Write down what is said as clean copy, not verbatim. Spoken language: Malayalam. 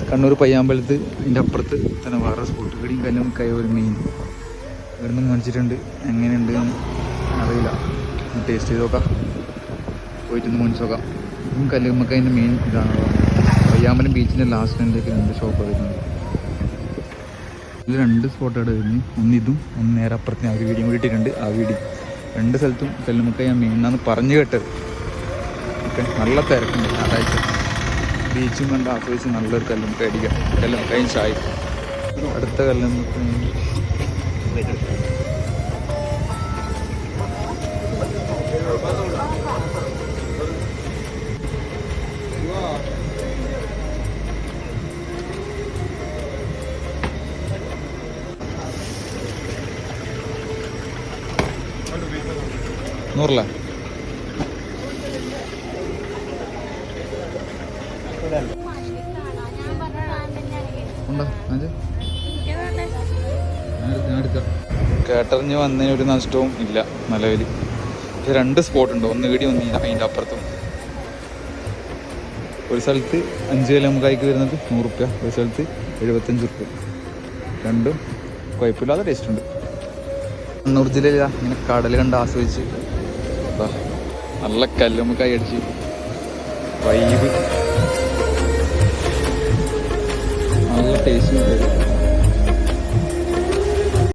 കണ്ണൂർ പയ്യാമ്പലത്ത് അതിൻ്റെ അപ്പുറത്ത് തന്നെ വേറെ സ്പോട്ട് ഇവിടെയും കല്ലുമ്മക്കായ ഒരു മെയിൻ ഇവിടെ നിന്ന് മേടിച്ചിട്ടുണ്ട്. എങ്ങനെയുണ്ട് അറിയില്ല, ടേസ്റ്റ് ചെയ്ത് നോക്കാം, പോയിട്ടൊന്ന് മേടിച്ച് നോക്കാം. ഇതും കല്ലുമ്മക്കായൻ്റെ മെയിൻ ഇതാണ്. പയ്യാമ്പലം ബീച്ചിൻ്റെ ലാസ്റ്റ് എൻ്റെയൊക്കെ 2 ഷോപ്പ് വരുന്നത്. ഇതിൽ 2 സ്പോട്ടാണ് വരുന്നത്. ഒന്ന് ഇതും ഒന്ന് നേരെ അപ്പുറത്ത് ഞാൻ ഒരു വീഡിയോ കൂടി ഇട്ടിട്ടുണ്ട്. ആ വീഡിയോ 2 സ്ഥലത്തും കല്ലുമ്മക്കായ മെയിനാന്ന് പറഞ്ഞു കേട്ടത്. ഓക്കെ, നല്ല തിരക്കുണ്ട് ഞായറാഴ്ച. ബീച്ചും കണ്ട് ആസ്വദിച്ച് നല്ലൊരു കല്ലുമ്മക്കായ അടിക്കാം. കല്ലുമ്മക്കായും ചായ. അടുത്ത കല്ലുമ്മക്കായ നൂറില്ല. കേട്ടറിഞ്ഞ് വന്നതിന് ഒരു നഷ്ടവും ഇല്ല നിലവിൽ. 2 സ്പോട്ടുണ്ട്, ഒന്ന് ഇവിടെ ഒന്ന് അതിൻ്റെ അപ്പുറത്തും. ഒരു സ്ഥലത്ത് 5 കല്ലുമ്മക്കായ്ക്ക് വരുന്നത് 100 റുപ്യ, ഒരു സ്ഥലത്ത് 75 റുപ്യ. രണ്ടും കുഴപ്പമില്ലാതെ ടേസ്റ്റ് ഉണ്ട്. കണ്ണൂർ ജില്ലയിൽ ഇങ്ങനെ കടൽ കണ്ട് ആസ്വദിച്ച് നല്ല കല്ലുമ്മക്കായ അടിച്ച് വൈബ്, നല്ല ടേസ്റ്റ്.